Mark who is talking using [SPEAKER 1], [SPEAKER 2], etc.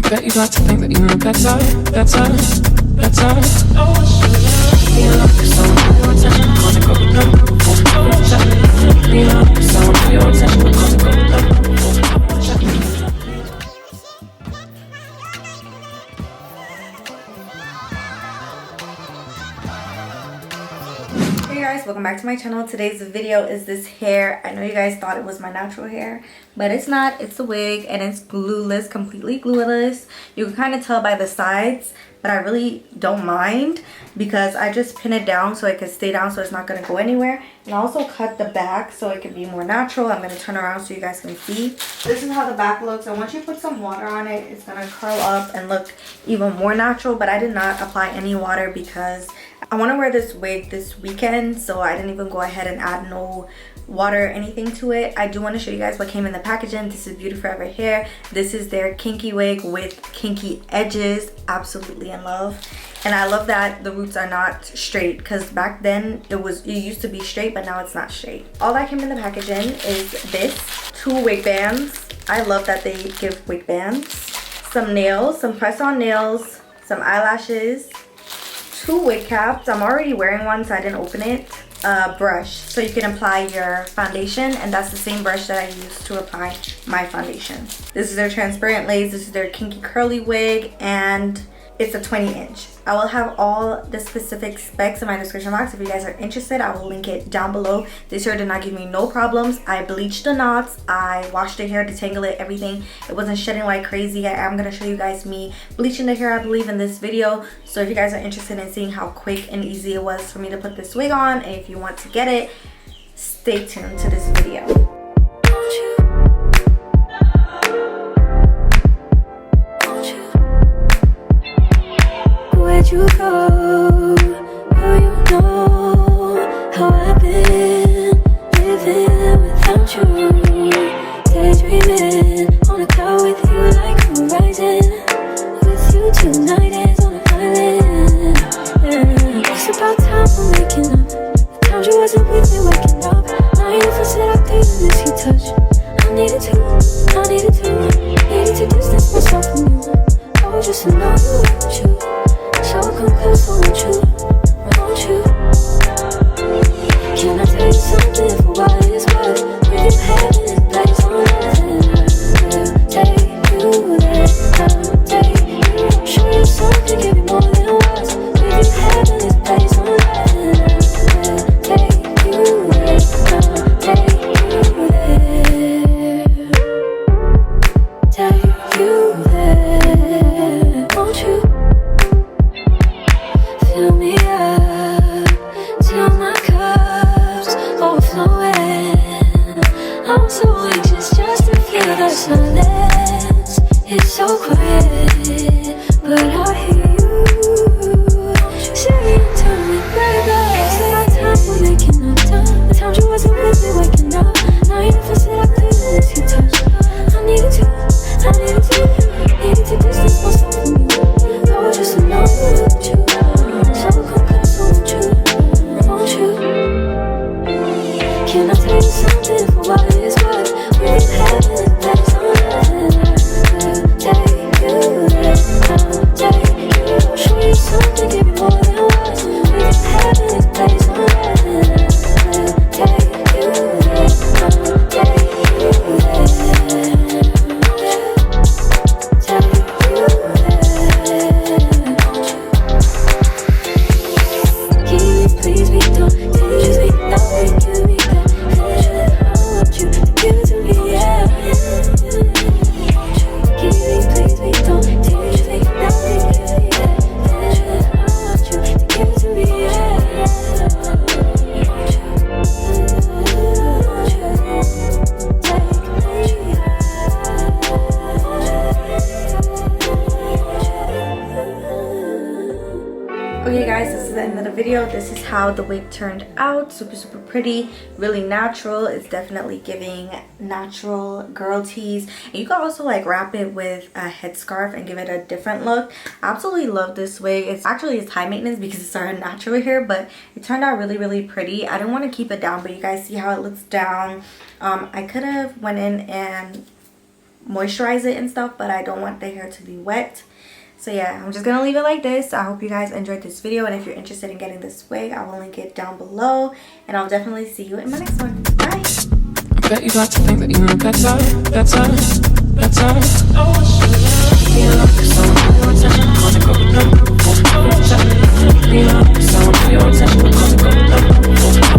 [SPEAKER 1] Bet you'd like to think that you know better. Oh, you know, so your attention, cause it got me down. You know, so your attention, cause it got me down.
[SPEAKER 2] Hey guys, welcome back to my channel. Today's video is this hair. I know you guys thought it was my natural hair, but it's not. It's a wig and it's glueless, completely glueless. You can kind of tell by the sides, but I really don't mind because I just pin it down so it can stay down so it's not going to go anywhere. And I also cut the back so it can be more natural. I'm going to turn around so you guys can see. This is how the back looks, and once you put some water on it, it's going to curl up and look even more natural. But I did not apply any water because I want to wear this wig this weekend, so I didn't even go ahead and add no water or anything to it. I do want to show you guys what came in the packaging. This is Beautyforeverhair. This is their kinky wig with kinky edges. Absolutely in love. And I love that the roots are not straight, because back then it used to be straight, but now it's not straight. All that came in the packaging is this, 2 wig bands. I love that they give wig bands. Some nails, some press-on nails, some eyelashes, 2 wig caps. I'm already wearing one, so I didn't open it. Brush, so you can apply your foundation, and that's the same brush that I use to apply my foundation. This is their transparent lace. This is their kinky curly wig, and it's a 20-inch. I will have all the specific specs in my description box. If you guys are interested, I will link it down below. This hair did not give me no problems. I bleached the knots, I washed the hair, detangled it, everything. It wasn't shedding like crazy. I am going to show you guys me bleaching the hair, I believe, in this video. So if you guys are interested in seeing how quick and easy it was for me to put this wig on, and if you want to get it, stay tuned to this video.
[SPEAKER 3] Where'd you go? Oh, you know how I've been living without you. Daydreaming on a cloud with you like horizon. With you tonight is on an island. It's about time we're making up. The times you wasn't with me waking up. Now you never said I didn't miss your touch. I needed to distance myself from you. Oh, just to know you want you. So come close, won't you? Can I tell you something for what it's worth? With you having this place on earth, and I'll take you there. I'll take you, show you something, give you more than words. With you having this place on earth, and I'll take you there. I'll take you there. Take you there, won't you? Fill me up till my cup's overflowing. I'm so anxious just to feel the silence. It's so quiet, but I hear you saying to me, baby, it's about time we're making up time. The times you wasn't with me waking up. Now you never said I couldn't miss your touch. I needed to distance myself from you. I was just in love with you. So come close, won't you? Can I tell you something for what it's worth? With you having this place on earth, and I'll take you there. I'll take you, show you something, give you more than words. With you having this place on earth, and I'll take you there. I'll take you there. Take you there. Please be don't just be nothing, give me that. I want you to give it to me, yeah. Please be don't just be nothing, give me that. I want you to give it to me, yeah.
[SPEAKER 2] Okay guys, this is the end of the video. This is how the wig turned out. Super pretty, really natural. It's definitely giving natural girl tease. And you can also like wrap it with a headscarf and give it a different look. I absolutely love this wig. It's high maintenance because it's our natural hair, but it turned out really pretty. I didn't want to keep it down, but you guys see how it looks down. I could have went in and moisturize it and stuff, but I don't want the hair to be wet. So yeah, I'm just gonna leave it like this. I hope you guys enjoyed this video, and if you're interested in getting this wig, I will link it down below, and I'll definitely see you in my next one. Bye.
[SPEAKER 1] I bet you'd like to think that you know better. Oh, feel like someone for your attention, cause it got the number. Feel like someone for your attention, cause it got the number.